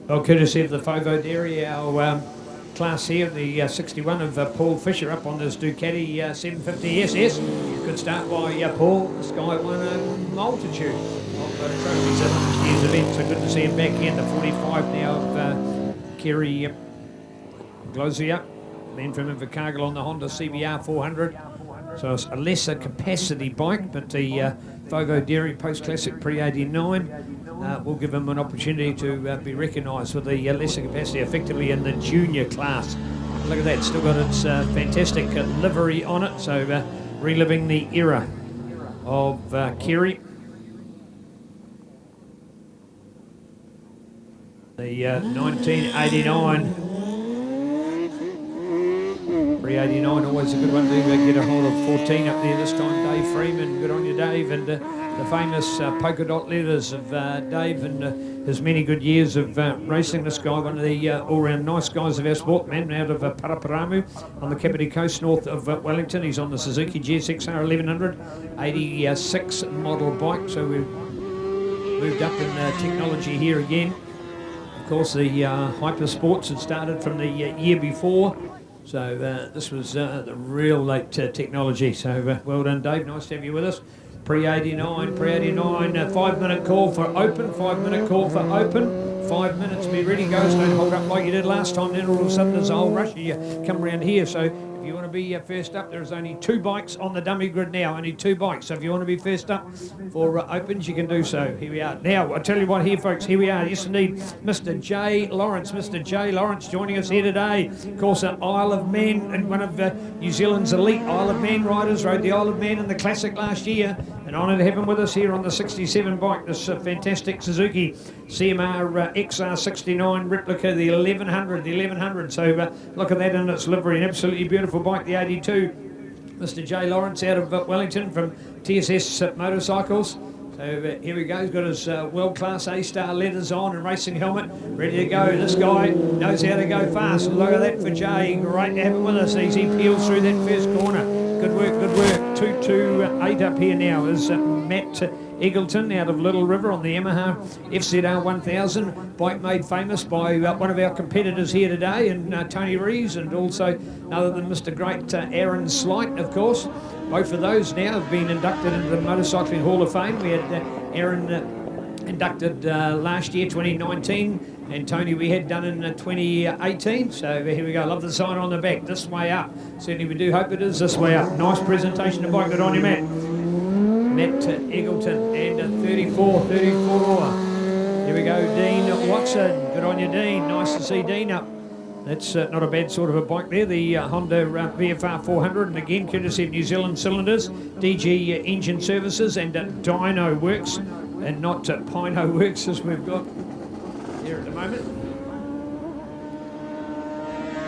Well, courtesy of the Fovo Dairy, our class here, the 61 of Paul Fisher up on this Ducati 750 SS. Good start by Paul. This guy won a multitude of trophies at last year's event, so good to see him back here in the 45 now of Kerry Glosier. Then from Invercargill on the Honda CBR 400. So it's a lesser capacity bike, but the Fovo Dairy Post Classic Pre-89 will give him an opportunity to be recognised with the lesser capacity, effectively in the junior class. Look at that, still got its fantastic livery on it, so reliving the era of Kerry. The 1989 Pre-89, always a good one to get a hold of 14 up there this time. Dave Freeman, good on you, Dave. And the famous polka dot letters of Dave and his many good years of racing. This guy, one of the all-round nice guys of our sport, man, out of Paraparamu on the Kapiti Coast north of Wellington. He's on the Suzuki GSXR 1100, 86 model bike. So we've moved up in technology here again. Of course, the Hyper Sports had started from the year before. So this was the real late technology. So well done, Dave. Nice to have you with us. Pre-89, 5-minute call for open, 5-minute call for open. 5 minutes, be ready, goes. Don't hold up like you did last time. Then all of a sudden there's a whole rush of you come around here. So if you want to be first up, there's only 2 bikes on the dummy grid now. Only 2 bikes. So if you want to be first up for opens, you can do so. Here we are. Now, I'll tell you what here, folks. Here we are. Yes, indeed. Mr. J. Lawrence. Mr. J. Lawrence joining us here today. Of course, Isle of Man, and one of New Zealand's elite Isle of Man riders. Rode the Isle of Man in the Classic last year. An honour to have him with us here on the 67 bike. This fantastic Suzuki CMR XR69 replica, the 1100. So look at that in its livery. An absolutely beautiful bike, the 82. Mr. J. Lawrence out of Wellington from TSS Motorcycles. So here we go. He's got his world-class A-star letters on and racing helmet, ready to go. This guy knows how to go fast. Look at that for Jay. Great to have him with us. He peels through that first corner. Good work, good work. 228 up here now is Matt Eggleton out of Little River on the Yamaha FZR 1000. Bike made famous by one of our competitors here today, and Tony Rees, and also none other than Mr. Great Aaron Slight, of course. Both of those now have been inducted into the Motorcycling Hall of Fame. We had Aaron inducted last year, 2019, and Tony we had done in 2018. So here we go. Love the sign on the back. This way up. Certainly we do hope it is this way up. Nice presentation of bike. Good on you, Matt. Matt Eggleton and 34. Here we go, Dean Watson. Good on you, Dean. Nice to see Dean up. That's not a bad sort of a bike there, the Honda VFR 400, and again, courtesy of New Zealand Cylinders, DG Engine Services, and Dino Works, and not Pino Works as we've got here at the moment.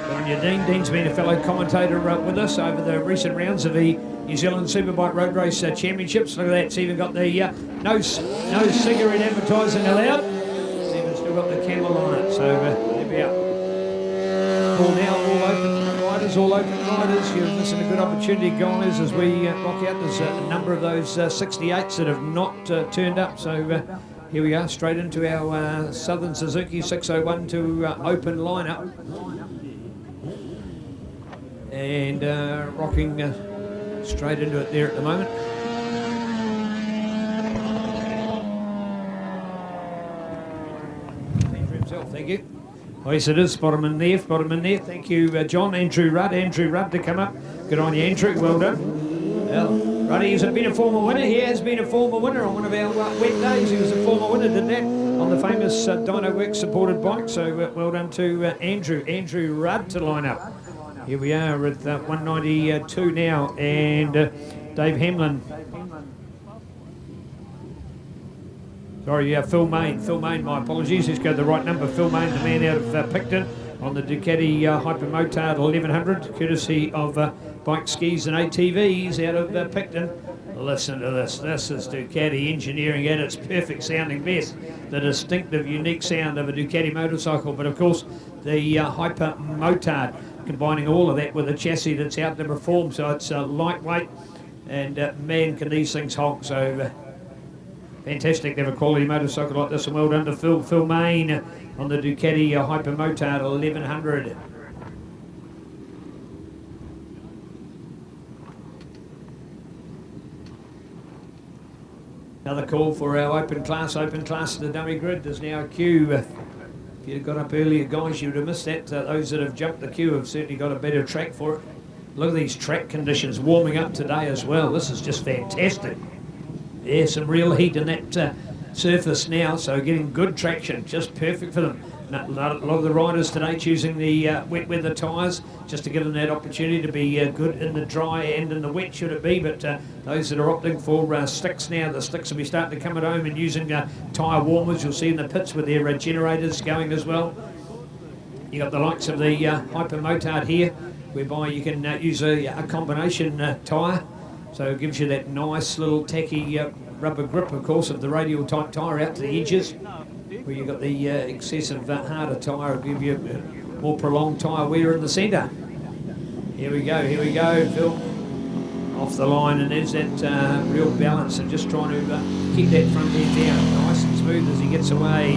Good on you, Dean. Dean's been a fellow commentator with us over the recent rounds of the New Zealand Superbike Road Race Championships. Look at that, it's even got the no cigarette advertising allowed. It's even still got the camel on it, so there we are. Now, all open riders. You're missing a good opportunity, guys, as we rock out. There's a number of those 68s that have not turned up. So here we are, straight into our Southern Suzuki 601 to open lineup. And rocking straight into it there at the moment. Thank you himself, thank you. Oh, yes, it is. Spot him in there. Thank you, John. Andrew Rudd to come up. Good on you, Andrew. Well done. Well, Ruddy has been a former winner. He has been a former winner on one of our wet days. He was a former winner, did that, on the famous Dino Works supported bike. So well done to Andrew Rudd to line up. Here we are with 192 now, and Dave Hamlin. Sorry, Phil Main, my apologies. Let's go to the right number. Phil Main, the man out of Picton on the Ducati Hypermotard 1100, courtesy of Bike Skis and ATVs out of Picton. Listen to this. This is Ducati engineering at its perfect sounding best. The distinctive, unique sound of a Ducati motorcycle, but of course the Hypermotard, combining all of that with a chassis that's out to perform, so it's lightweight, and man, can these things honk. So Fantastic to have a quality motorcycle like this, and well done to Phil Main on the Ducati Hypermotard 1100. Another call for our open class to the dummy grid. There's now a queue. If you'd got up earlier, guys, you would have missed that. Those that have jumped the queue have certainly got a better track for it. Look at these track conditions warming up today as well. This is just fantastic. Yeah, some real heat in that surface now, so getting good traction, just perfect for them. A lot of the riders today choosing the wet weather tyres just to give them that opportunity to be good in the dry and in the wet, should it be. But those that are opting for slicks now, the slicks will be starting to come at home and using tyre warmers. You'll see in the pits with their generators going as well. You got the likes of the Hypermotard here, whereby you can use a combination tyre. So it gives you that nice little tacky rubber grip, of course, of the radial type tyre out to the edges. Where you've got the excessive harder tyre, will give you more prolonged tyre wear in the centre. Here we go, Phil. Off the line, and there's that real balance, and just trying to keep that front end down nice and smooth as he gets away.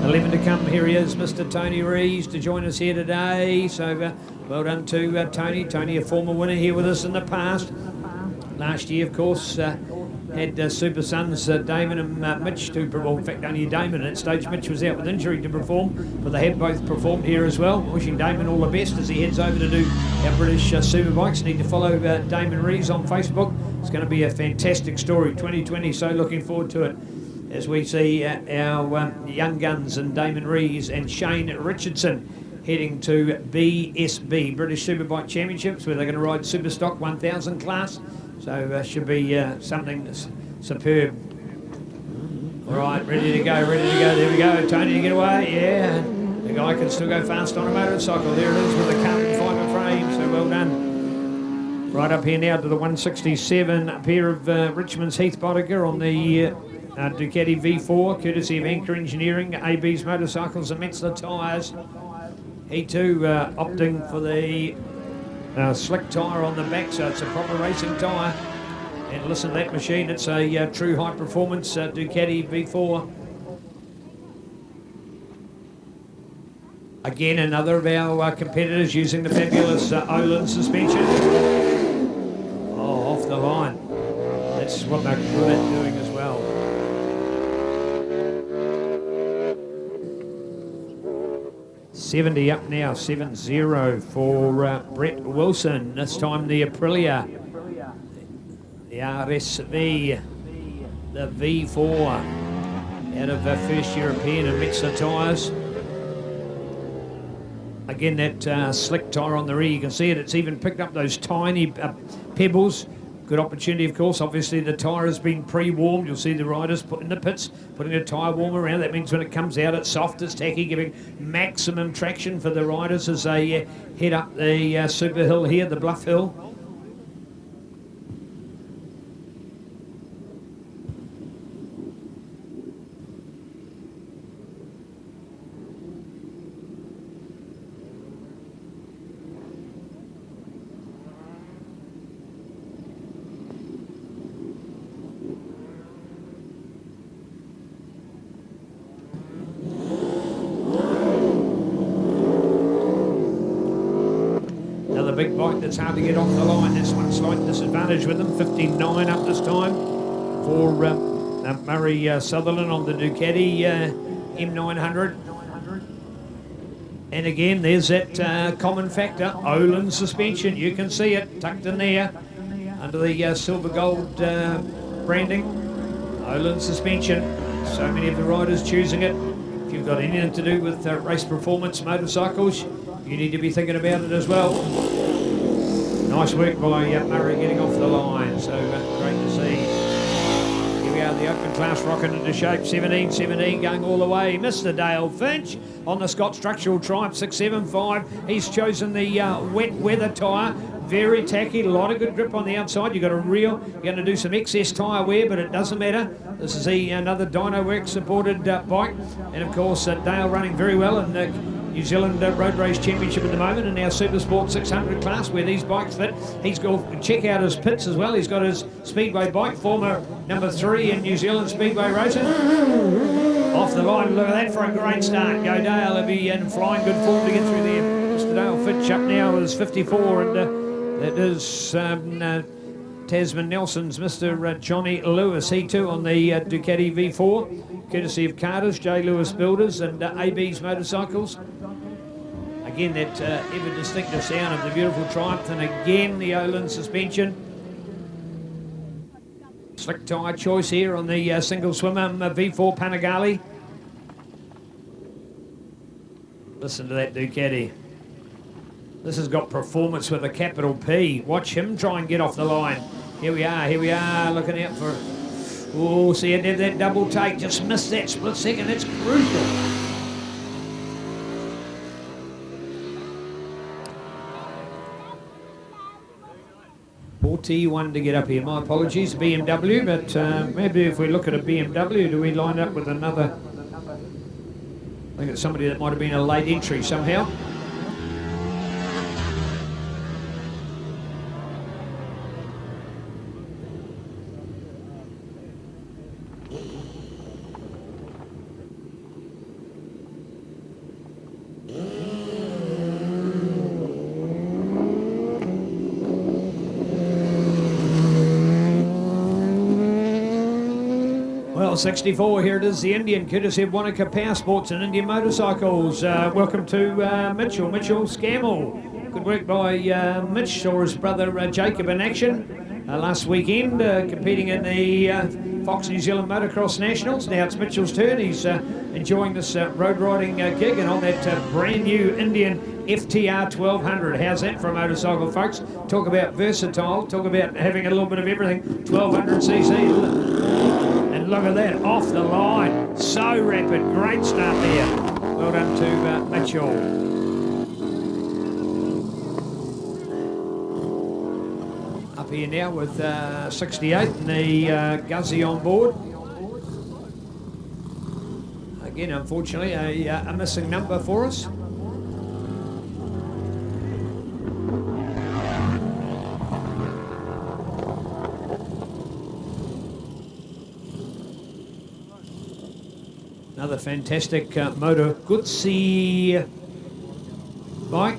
11 to come. Here he is, Mr. Tony Rees, to join us here today. So well done to Tony. Tony, a former winner here with us in the past. Last year, of course, had Super Sons Damon and Mitch to perform. In fact, only Damon at that stage. Mitch was out with injury to perform, but they have both performed here as well. Wishing Damon all the best as he heads over to do our British Superbikes. Need to follow Damon Rees on Facebook. It's going to be a fantastic story, 2020, so looking forward to it. As we see our young guns and Damon Rees and Shane Richardson heading to BSB, British Superbike Championships, where they're going to ride Superstock 1000 class. So should be something superb. All right, ready to go. There we go. Tony to get away. Yeah, the guy can still go fast on a motorcycle. There it is with the carbon fibre frame. So well done. Right up here now to the 167 pair of Richmond's Heath Boddicker on the Ducati V4, courtesy of Anchor Engineering, AB's Motorcycles and Metzler Tyres. He too opting for the slick tyre on the back, so it's a proper racing tyre. And listen to that machine, it's a true high performance Ducati V4. Again, another of our competitors using the fabulous Olin suspension. Oh, off the line. That's what they're good at doing as well. $70 up now, 7-0 for Brett Wilson. This time the Aprilia, the RSV, the V4 out of First European and Metzler tyres. Again, that slick tyre on the rear, you can see it. It's even picked up those tiny pebbles. Good opportunity, of course. Obviously, the tyre has been pre-warmed. You'll see the riders in the pits putting a tyre warmer around. That means when it comes out, it's soft, it's tacky, giving maximum traction for the riders as they head up the super hill here, the Bluff Hill. Big bike that's hard to get off the line. That's one slight disadvantage with them. 59 up this time for Murray Sutherland on the Ducati M900. And again, there's that common factor, Olin suspension. You can see it tucked in there under the silver gold branding. Olin suspension. So many of the riders choosing it. If you've got anything to do with race performance motorcycles, you need to be thinking about it as well. Nice work by Murray getting off the line, so great to see. Here we are, the open class rocking into shape, 17-17 going all the way. Mr. Dale Finch on the Scott Structural Triumph 675. He's chosen the wet weather tyre. Very tacky, a lot of good grip on the outside. You've got a real, you're going to do some excess tyre wear, but it doesn't matter. This is another Dyno Works supported bike. And of course, Dale running very well and New Zealand Road Race Championship at the moment in our Super Sport 600 class where these bikes fit. He's got check out his pits as well. He's got his Speedway bike, former number 3 in New Zealand Speedway racing. Off the line, look at that for a great start. Go Dale, he'll be in flying good form to get through there. Mr. Dale Fitch up now is 54 and that is Tasman Nelson's Mr. Johnny Lewis. He too on the Ducati V4, courtesy of Ctas, J. Lewis Builders and AB's Motorcycles. Again, that ever distinctive sound of the beautiful Triumph, and again the Olin suspension. Slick tyre choice here on the single swimmer V4 Panigale. Listen to that Ducati. This has got performance with a capital P. Watch him try and get off the line. Here we are, looking out for... Oh, see, it did that double take, just missed that split second. It's crucial. T1 to get up here. My apologies, BMW, but maybe if we look at a BMW, do we line up with another? I think it's somebody that might have been a late entry somehow. Well, 64, here it is, the Indian, courtesy of Wanaka Power Sports and Indian Motorcycles. Welcome to Mitchell Scammell. Good work by Mitch, saw his brother Jacob in action last weekend, competing in the Fox New Zealand Motocross Nationals. Now it's Mitchell's turn. He's enjoying this road riding gig and on that brand new Indian FTR 1200. How's that for a motorcycle, folks? Talk about versatile, talk about having a little bit of everything. 1200cc. And look at that, off the line. So rapid, great start there. Well done to Mitchell. Up here now with 68 and the Guzzi on board. Again, unfortunately, a missing number for us. Another fantastic Moto Guzzi bike.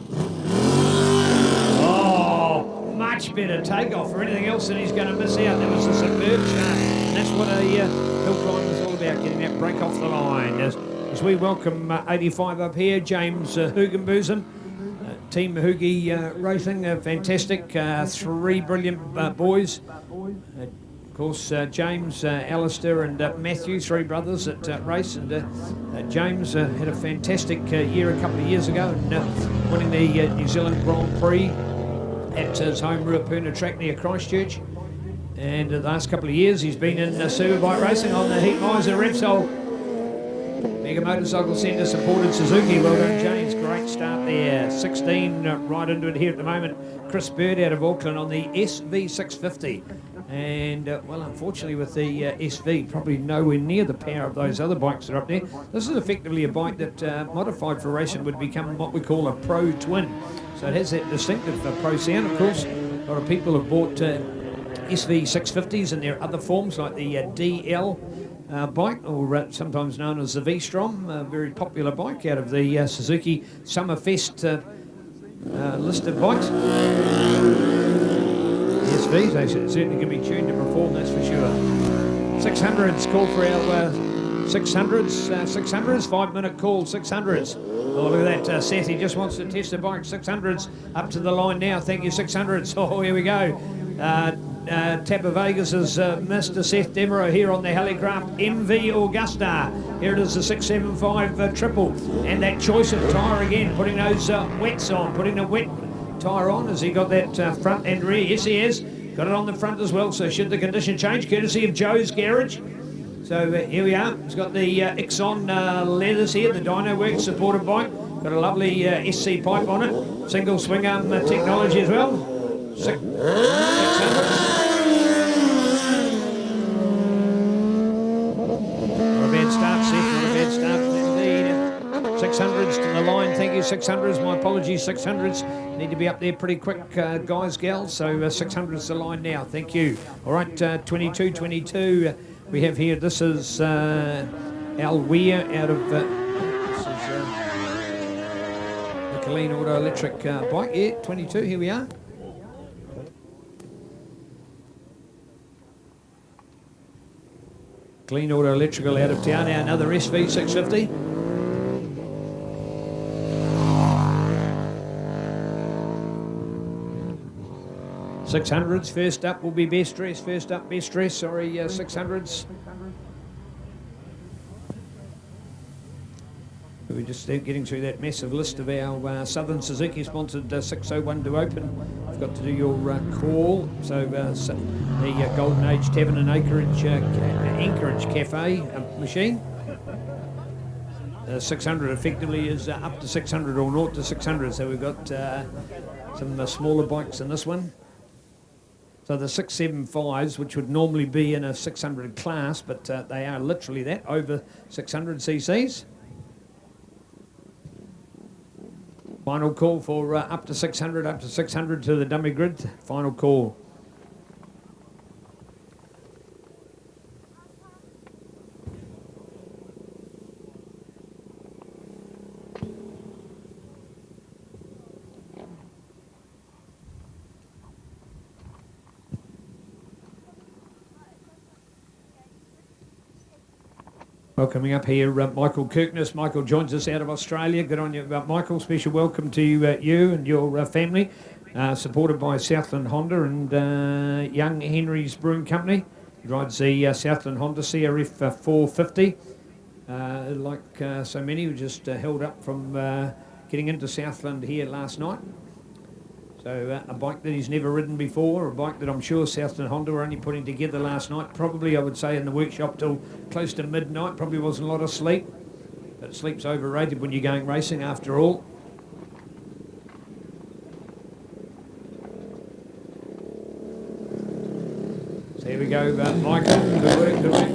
Oh, much better takeoff for anything else than he's going to miss out. That was a superb start. That's what a hill climb is all about, getting that break off the line. As we welcome 85 up here, James Hugenbosom, Team Hoogie Racing, fantastic, 3 brilliant boys. Of course, James, Alistair and Matthew, 3 brothers that race, and James had a fantastic year a couple of years ago, and winning the New Zealand Grand Prix at his home Ruapuna track near Christchurch. And the last couple of years he's been in superbike racing on the Heat Miser Repsol Mega Motorcycle Centre supported Suzuki. Well done, James, great start there. 16 right into it here at the moment. Chris Bird out of Auckland on the SV650. And, well, unfortunately with the SV, probably nowhere near the power of those other bikes that are up there. This is effectively a bike that, modified for racing, would become what we call a pro twin. So it has that distinctive pro sound. Of course, a lot of people have bought SV650s in their other forms, like the DL bike, or sometimes known as the V-Strom, a very popular bike out of the Suzuki Summerfest listed bikes. SVs, they certainly can be tuned to perform, that's for sure. 600s, call for our 600s, 5-minute call, 600s. Oh, look at that, Seth, he just wants to test the bike. 600s up to the line now, thank you, 600s. Oh, here we go. Tapper Vegas is Mr. Seth Devereaux here on the Helicraft MV Augusta. Here it is, the 675 triple, and that choice of tyre again, putting those wets on, putting the wet tyre on. Has he got that front and rear? Yes, he has. Got it on the front as well, so should the condition change, courtesy of Joe's Garage. So here we are. He's got the Exxon leathers here, the Dynoworks supported bike. Got a lovely SC pipe on it. Single swing arm technology as well. 600. Not a bad start, Seth. Not a bad start indeed. 600s to the line. Thank you, 600s. My apologies, 600s. Need to be up there pretty quick, guys, gals. So 600s to the line now. Thank you. All right, 22. We have here, this is Al Weir out of, this is the Clean Auto Electric bike. Yeah, 22, here we are. Clean Auto Electrical out of town. Now another SV 650. $600s first up will be best dress. First up, best dress. Sorry, 600s. We're just getting through that massive list of our Southern Suzuki sponsored 601 to open. You've got to do your call. So the Golden Age Tavern and Anchorage Cafe machine. 600 effectively is up to 600 or 0 to 600. So we've got some smaller bikes in this one. So the 675s, which would normally be in a 600 class, but they are literally that, over 600 cc's. Final call for up to 600 to the dummy grid. Final call. Well, coming up here, Michael Kirkness. Michael joins us out of Australia. Good on you, Michael. Special welcome to you and your family. Supported by Southland Honda and Young Henry's Brewing Company. He rides the Southland Honda CRF 450. Like so many, who just held up from getting into Southland here last night. So a bike that he's never ridden before, a bike that I'm sure Southland Honda were only putting together last night. Probably, I would say, in the workshop till close to midnight. Probably wasn't a lot of sleep. But sleep's overrated when you're going racing after all. So here we go, Michael. Good work, good work.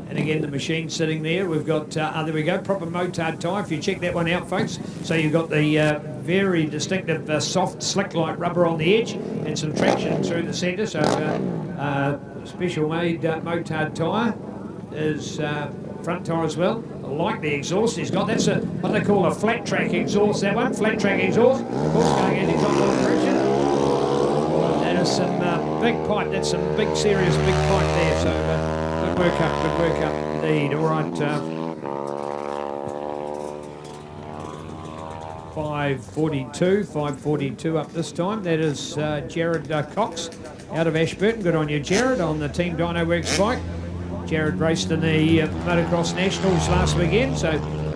And again, the machine sitting there. We've got, there we go, proper motard tyre. If you check that one out, folks. So you've got the very distinctive soft slick-like rubber on the edge and some traction through the centre. So special made motard tyre is front tyre as well. I like the exhaust he's got. That's what they call a flat track exhaust, that one. Flat track exhaust. Of course, going into top oil pressure. That is some big pipe. That's some big, serious big pipe there. So good work up indeed. All right. 542 up this time. That is Jared Cox out of Ashburton. Good on you, Jared, on the Team Dyno Works bike. Jared raced in the Motocross Nationals last weekend, so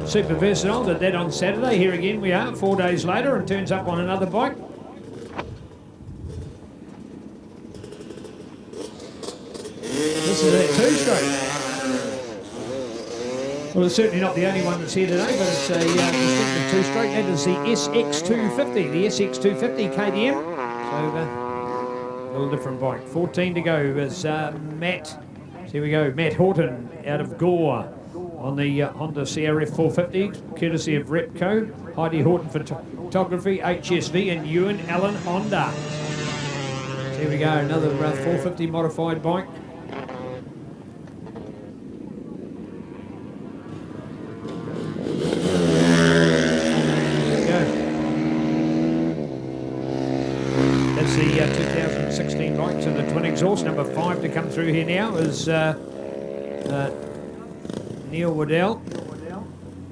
super versatile. Did that on Saturday. Here again we are, 4 days later, and turns up on another bike. This is a two-stroke. Well, it's certainly not the only one that's here today, but it's a distinctive two-stroke. That is the SX250, the SX250 KTM. So, a little different bike. 14 to go is Matt. Here we go, Matt Horton out of Gore on the Honda CRF 450, courtesy of Repco. Heidi Horton Photography, HSV, and Ewan Allen Honda. So here we go, another 450 modified bike. The 2016 bikes and the twin exhaust. Number 5 to come through here now is Neil Waddell,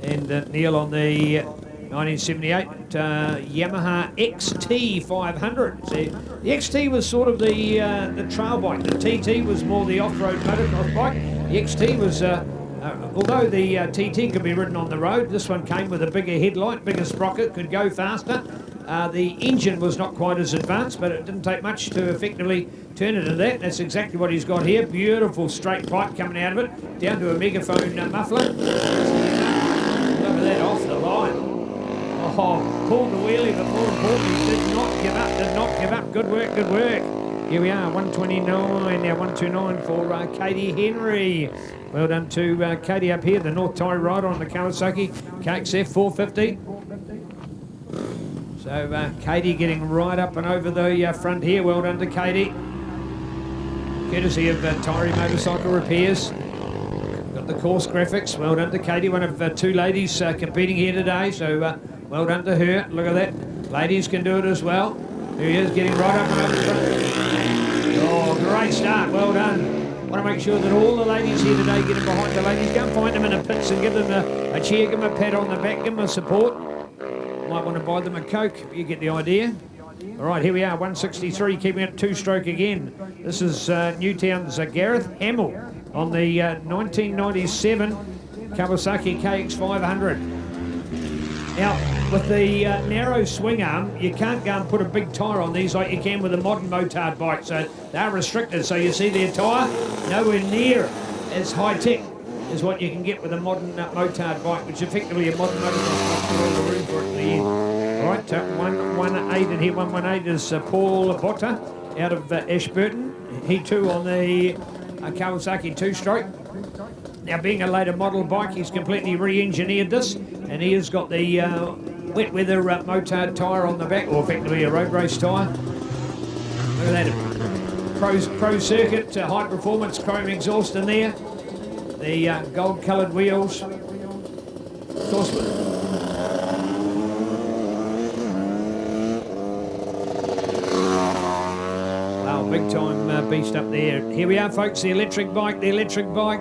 and Neil on the 1978 Yamaha XT 500. See, the XT was sort of the trail bike. The TT was more the off-road motocross bike. The XT was, although the TT could be ridden on the road, this one came with a bigger headlight, bigger sprocket, could go faster. The engine was not quite as advanced, but it didn't take much to effectively turn it into that. That's exactly what he's got here. Beautiful straight pipe coming out of it, down to a megaphone muffler. Look at that, off the line. Oh, pulled the wheelie, but more importantly, did not give up. Good work, good work. Here we are, 129, now 129 for Katie Henry. Well done to Katie up here, the North Tie rider on the Kawasaki KXF 450. So Katie getting right up and over the front here. Well done to Katie. Courtesy of Tyree Motorcycle Repairs. Got the course graphics. Well done to Katie, one of two ladies competing here today. So well done to her. Look at that. Ladies can do it as well. Here he is, getting right up and over the front. Oh, great start. Well done. Want to make sure that all the ladies here today get in behind the ladies. Go and find them in the pits and give them a cheer, give them a pat on the back, give them a support. Might want to buy them a Coke. You get the idea. All right, here we are, 163, keeping it two-stroke again. This is Newtown's Gareth Hamill on the 1997 Kawasaki KX 500. Now, with the narrow swing arm, you can't go and put a big tyre on these like you can with a modern motard bike, so they're restricted. So you see their tyre, nowhere near as high-tech as what you can get with a modern motard bike, which is effectively a modern motocross bike with all the room for it at the end. All right, 118 in here. 118 is Paul Botta out of Ashburton. He too on the Kawasaki two-stroke. Now, being a later model bike, he's completely re-engineered this, and he has got the wet weather motard tyre on the back, or effectively a road race tyre. Look at that, pro circuit, high performance chrome exhaust in there. The gold coloured wheels. Of course, big time beast up there. Here we are, folks, the electric bike,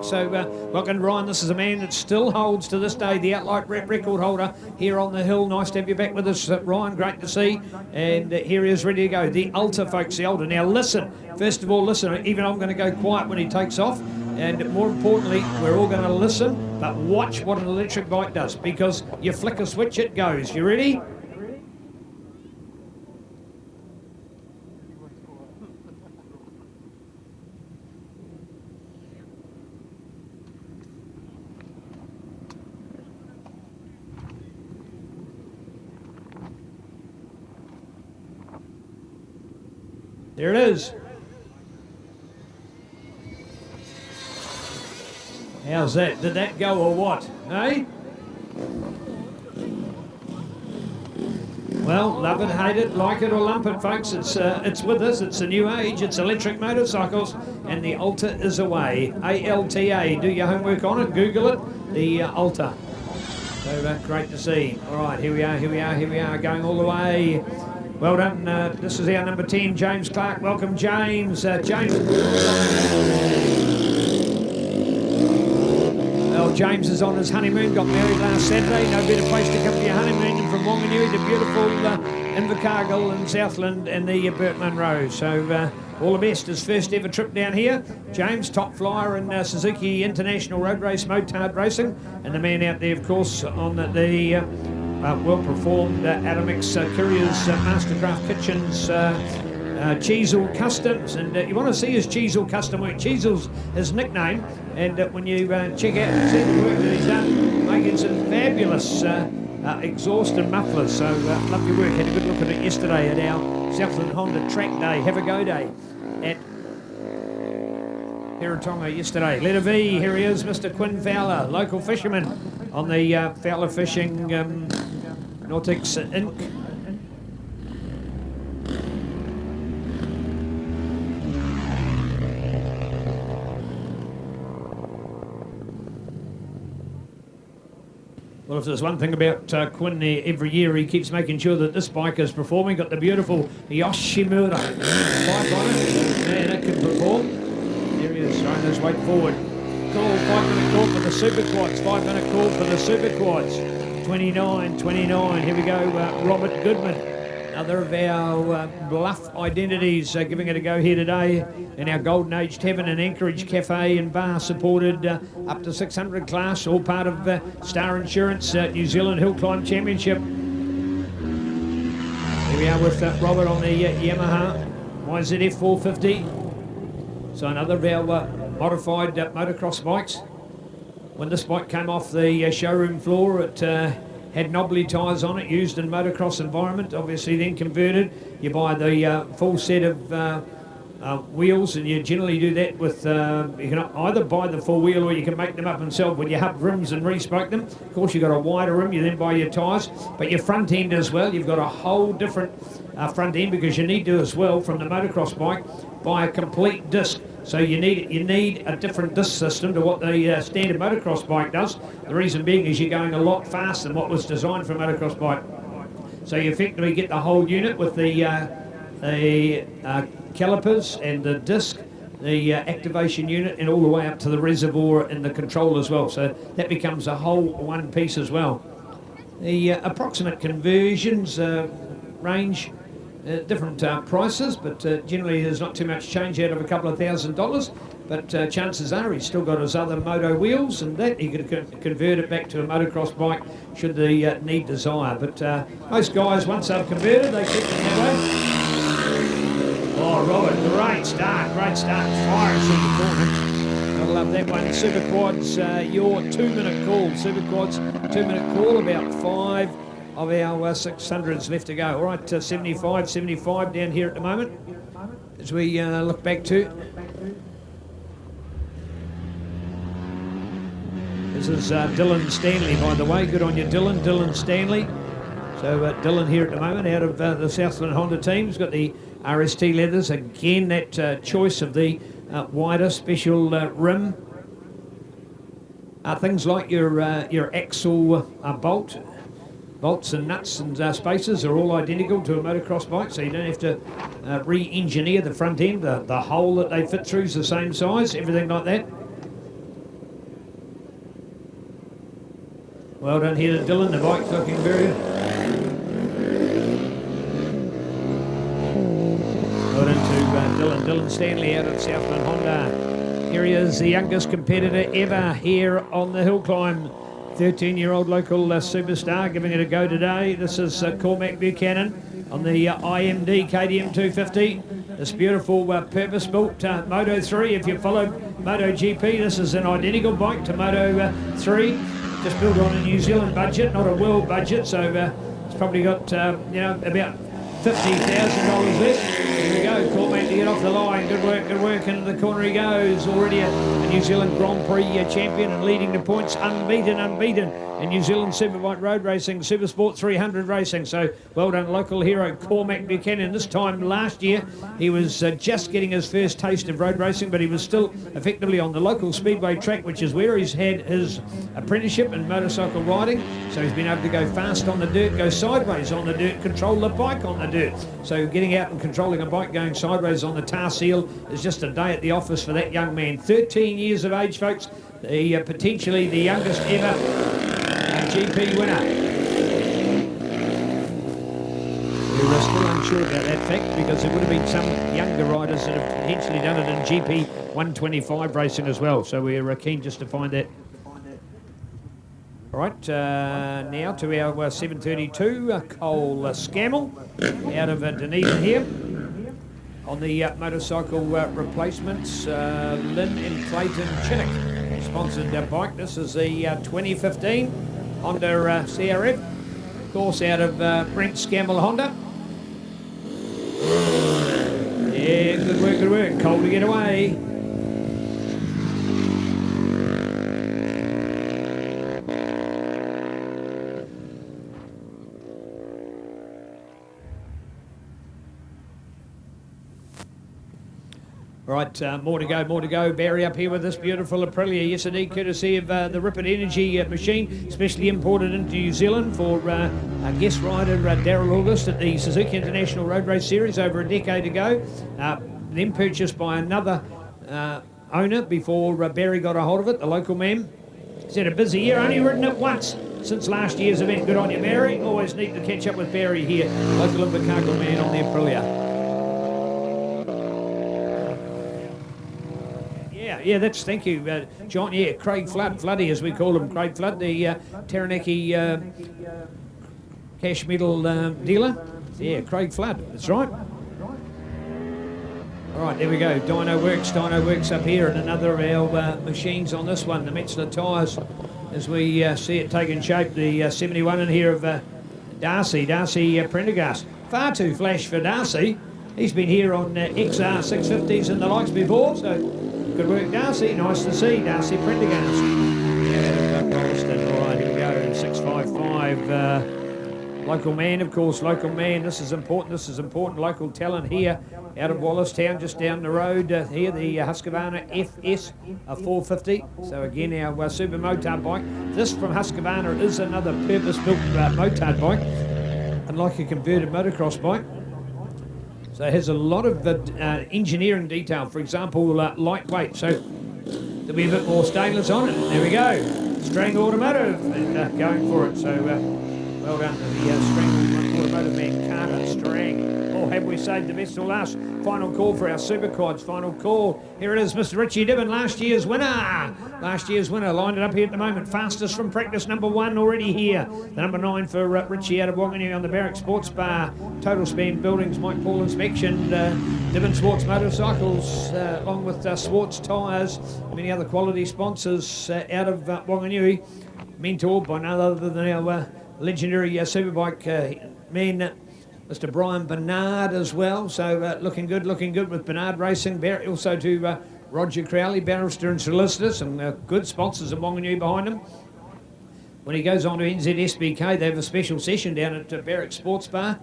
So, welcome Ryan. This is a man that still holds to this day the outright record holder here on the hill. Nice to have you back with us, Ryan. Great to see. And here he is, ready to go. The Alta, folks, the Alta. Now, listen. First of all, listen. Even I'm going to go quiet when he takes off. And more importantly, we're all going to listen, but watch what an electric bike does, because you flick a switch, it goes. You ready? There it is. How's that? Did that go or what? Eh? Well, love it, hate it, like it or lump it, folks. It's with us. It's a new age. It's electric motorcycles, and the Alta is away. ALTA. Do your homework on it. Google it. The Alta. So great to see. All right, here we are. Going all the way. Well done. This is our number 10, James Clark. Welcome, James. James. Well, James is on his honeymoon. Got married last Saturday. No better place to come to your honeymoon than from Wanganui to beautiful Invercargill and Southland and the BurtMunro. So all the best. His first ever trip down here. James, top flyer in Suzuki International Road Race Motard Racing, and the man out there, of course, on the well-performed Adamix Couriers Mastercraft Kitchens Cheezel Customs. And you want to see his Cheezel custom work. Cheezel's his nickname, and when you check out and see the work that he's done, making some fabulous exhaust and mufflers. So lovely work. Had a good look at it yesterday at our Southland Honda Track Day, Have a Go Day at Heratonga yesterday. Letter V, here he is, Mr. Quinn Fowler, local fisherman on the Fowler Fishing Nautics Inc. Well, if there's one thing about Quinn, every year he keeps making sure that this bike is performing. Got the beautiful Yoshimura bike on it. Man, that can perform. There he is, throwing his weight forward. Call, 5-minute call for the Super Quads. 5-minute call for the Super Quads. 29. Here we go, Robert Goodman. Another of our bluff identities giving it a go here today in our Golden Aged Heaven and Anchorage Cafe and Bar, supported up to 600 class, all part of Star Insurance New Zealand Hill Climb Championship. Here we are with Robert on the Yamaha YZF 450. So another of our modified motocross bikes. When this bike came off the showroom floor, it had knobbly tyres on it, used in motocross environment, obviously then converted. You buy the full set of wheels, and you generally do that with, you can either buy the 4-wheel or you can make them up yourself with your hub rims and re-spoke them. Of course, you've got a wider rim, you then buy your tyres, but your front end as well, you've got a whole different front end, because you need to as well, from the motocross bike, buy a complete disc. So you need a different disc system to what the standard motocross bike does. The reason being is you're going a lot faster than what was designed for a motocross bike. So you effectively get the whole unit with the calipers and the disc, the activation unit, and all the way up to the reservoir and the control as well. So that becomes a whole one piece as well. The approximate conversions range different prices, but generally there's not too much change out of a couple of $1,000. But chances are he's still got his other moto wheels, and that he could convert it back to a motocross bike should the need desire. But most guys, once they've converted, they keep it that way. Oh, Robert, great start, fire through the corner. Gotta love that one. Super Quads, your 2-minute call. Super Quads, 2-minute call, about 5 of our 600s left to go. All right, 75 down here at the moment as we look back to. This is Dylan Stanley, by the way. Good on you, Dylan Stanley. So Dylan here at the moment out of the Southland Honda team. He's got the RST leathers. Again, that choice of the wider special rim. Things like your axle bolts and nuts and spacers are all identical to a motocross bike, so you don't have to re-engineer the front end. The hole that they fit through is the same size, everything like that. Well done here to Dylan, the bike's looking very good. Well done to Dylan Stanley out of Southland Honda. Here he is, the youngest competitor ever here on the hill climb. 13-year-old local superstar giving it a go today. This is Cormac Buchanan on the IMD KTM 250. This beautiful purpose-built Moto 3. If you followed MotoGP, this is an identical bike to Moto 3. Just built on a New Zealand budget, not a world budget. So it's probably got about $50,000 left. Here we go, Cormac to get off the line. Good work, into the corner he goes. Already a New Zealand Grand Prix champion and leading the points, unbeaten in New Zealand Superbike Road Racing, Supersport 300 Racing. So well done, local hero Cormac Buchanan. This time last year, he was just getting his first taste of road racing, but he was still effectively on the local speedway track, which is where he's had his apprenticeship in motorcycle riding. So he's been able to go fast on the dirt, go sideways on the dirt, control the bike on the dirt. So getting out and controlling a bike going sideways on the tar seal is just a day at the office for that young man. 13 years of age, folks. Potentially the youngest ever GP winner. We were still unsure about that fact because there would have been some younger riders that have potentially done it in GP 125 racing as well. So we're keen just to find that. All right, now to our 732, Cole Scammell out of Dunedin here. On the motorcycle replacements, Lynn and Clayton Chinnock sponsored bike. This is the 2015 Honda CRF, of course out of Brent Scammell Honda. Yeah, good work, Cole to get away. All right, more to go. Barry up here with this beautiful Aprilia. Yes, indeed, courtesy of the Ripid Energy machine, specially imported into New Zealand for a guest rider, Darryl August, at the Suzuki International Road Race Series over a decade ago. Then purchased by another owner before Barry got a hold of it, the local man. He's had a busy year, only ridden it once since last year's event. Good on you, Barry. Always need to catch up with Barry here, local Invercargill man on the Aprilia. Yeah, thank you, John. Yeah, Craig Floody, as we call him, Craig Flood, the Taranaki cash medal dealer. Yeah, Craig Flood, that's right. All right, there we go. Dyno Works up here, and another of our machines on this one, the Metzler tyres, as we see it taking shape. The 71 in here of Darcy Prendergast. Far too flash for Darcy. He's been here on XR 650s and the likes before, so good work, Darcy. Nice to see Darcy Prendergast. Yeah, Golston. All right, here we go. 655. Local man, of course, local man. This is important. Local talent here out of Wallistown, just down the road here, the Husqvarna FS 450. So again, our super motard bike. This from Husqvarna is another purpose-built motard bike, unlike a converted motocross bike. So it has a lot of engineering detail. For example, lightweight. So there'll be a bit more stainless on it. There we go. Strang Automotive and going for it. So well done to the Strang Automotive man, Carter Strang. Or have we saved the best till last? Final call for our super quads. Final call. Here it is, Mr. Richie Dibbon, last year's winner. Last year's winner, lined it up here at the moment. Fastest from practice, number 1 already here. The number 9 for Richie out of Whanganui on the Barrack Sports Bar. Total Span Buildings, Mike Paul Inspection. Dibbon Swartz Motorcycles, along with Swartz Tyres. Many other quality sponsors out of Whanganui. Mentored by none other than our legendary superbike man, Mr. Brian Bernard as well. So looking good with Bernard Racing. Also to Roger Crowley, barrister and solicitor. Some good sponsors of Whanganui behind him. When he goes on to NZSBK, they have a special session down at Barrack Sports Bar.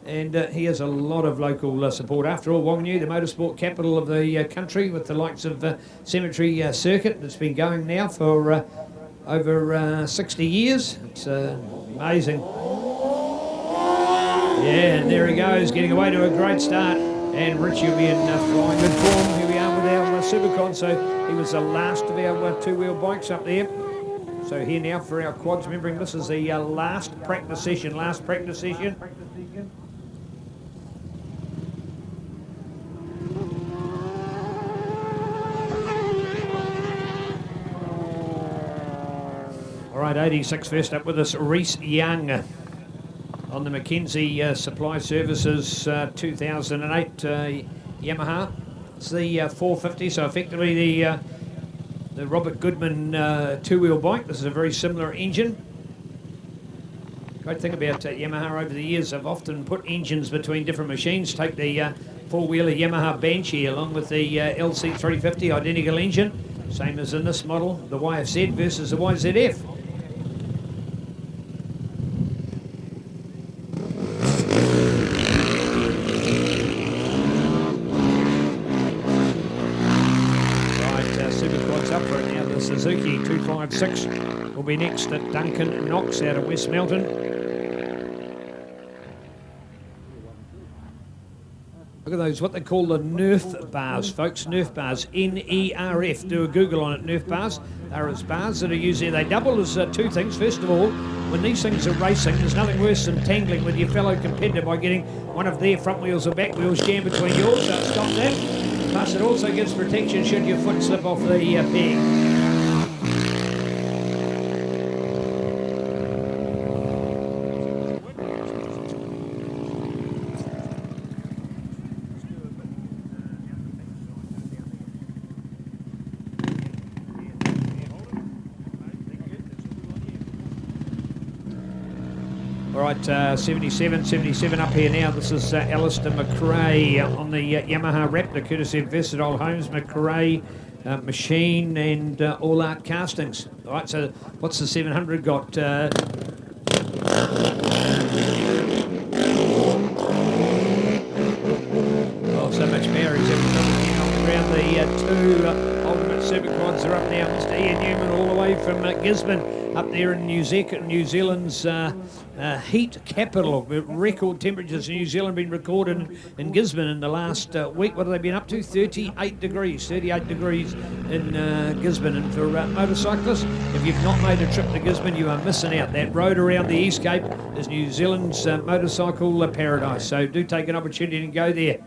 And he has a lot of local support. After all, Whanganui, the motorsport capital of the country, with the likes of Cemetery Circuit. It's been going now for over 60 years. It's amazing. Yeah, and there he goes, getting away to a great start. And Richie will be in flying good form. Here we are with our Supercon. So he was the last of our two-wheel bikes up there. So here now for our quads. Remembering this is the last practice session. All right, 86 first up with us, Reese Young on the Mackenzie Supply Services 2008 Yamaha. It's the 450, so effectively the Robert Goodman two-wheel bike. This is a very similar engine. Great thing about Yamaha over the years, I've often put engines between different machines. Take the four-wheeler Yamaha Banshee along with the LC350 identical engine, same as in this model, the YFZ versus the YZF. Suzuki 256 will be next at Duncan Knox out of West Melton. Look at those, what they call the Nerf bars, folks. Nerf bars, N-E-R-F. Do a Google on it, Nerf bars. They're as bars that are used there. They double as two things. First of all, when these things are racing, there's nothing worse than tangling with your fellow competitor by getting one of their front wheels or back wheels jammed between yours. So stop that. Plus, it also gives protection should your foot slip off the peg. All right, 77 up here now. This is Alistair McRae on the Yamaha Raptor, courtesy of Versatile Homes, McRae Machine and All Art Castings. All right, so what's the 700 got? Oh, so much power. He's on the ground. The two Ultimate Superquads are up now. Mr. Ian Newman all the way from Gisborne. Up there in New Zealand's heat capital. Record temperatures in New Zealand been recorded in Gisborne in the last week. What have they been up to? 38 degrees in Gisborne. And for motorcyclists, if you've not made a trip to Gisborne, you are missing out. That road around the East Cape is New Zealand's motorcycle paradise. So do take an opportunity and go there.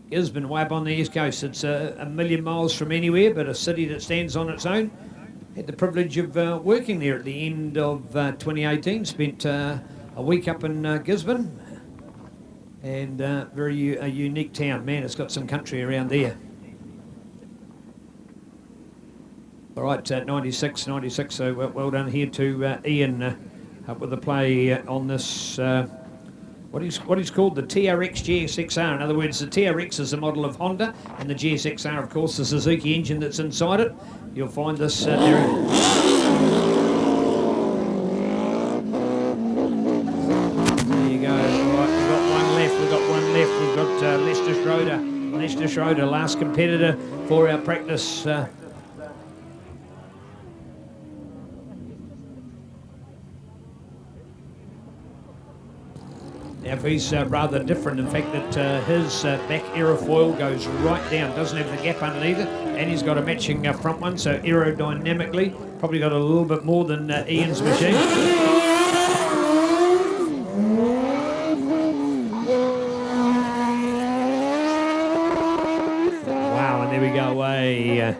Gisborne, way up on the East Coast. It's a million miles from anywhere, but a city that stands on its own. Had the privilege of working there at the end of 2018. Spent a week up in Gisborne, and very a unique town. Man, it's got some country around there. All right, 96. So well done here to Ian up with the play on this what is called the TRX GSXR. In other words, the TRX is a model of Honda, and the GSXR, of course, the Suzuki engine that's inside it. You'll find this there you go. Right, we've got one left. We've got Lester Schroeder, last competitor for our practice. Now, he's rather different, in fact, that his back aerofoil goes right down, doesn't have the gap underneath it, and he's got a matching front one, so aerodynamically, probably got a little bit more than Ian's machine. Wow, and there we go away.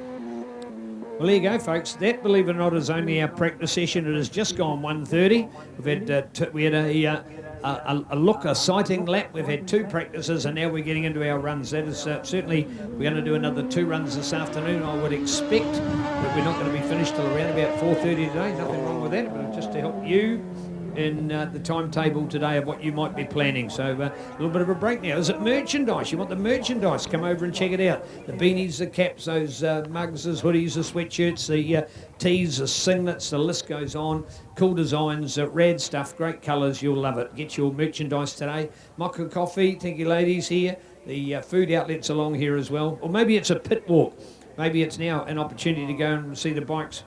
Well, there you go, folks. That, believe it or not, is only our practice session. It has just gone 1:30. We had a sighting lap. We've had 2 practices, and now we're getting into our runs. That is certainly, we're going to do another 2 runs this afternoon. I would expect that we're not going to be finished till around about 4:30 today. Nothing wrong with that, but just to help you in the timetable today of what you might be planning. So a little bit of a break now. Is it merchandise? You want the merchandise? Come over and check it out. The beanies, the caps, those mugs, the hoodies, the sweatshirts, the tees, the singlets, the list goes on. Cool designs, rad stuff, great colours. You'll love it. Get your merchandise today. Mocha coffee, thank you ladies here. The food outlets along here as well. Or maybe it's a pit walk. Maybe it's now an opportunity to go and see the bikes.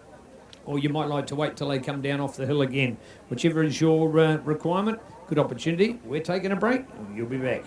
Or you might like to wait till they come down off the hill again. Whichever is your requirement, good opportunity. We're taking a break. You'll be back.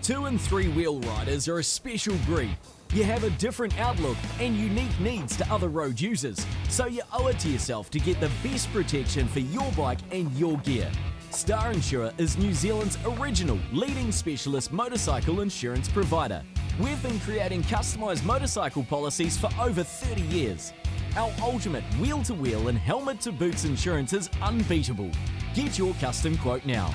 Two and three wheel riders are a special breed. You have a different outlook and unique needs to other road users, so you owe it to yourself to get the best protection for your bike and your gear. Star Insurer is New Zealand's original leading specialist motorcycle insurance provider. We've been creating customised motorcycle policies for over 30 years. Our ultimate wheel-to-wheel and helmet-to-boots insurance is unbeatable. Get your custom quote now.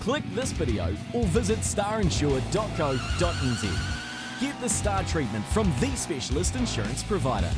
Click this video or visit starinsure.co.nz. Get the Star treatment from the specialist insurance provider.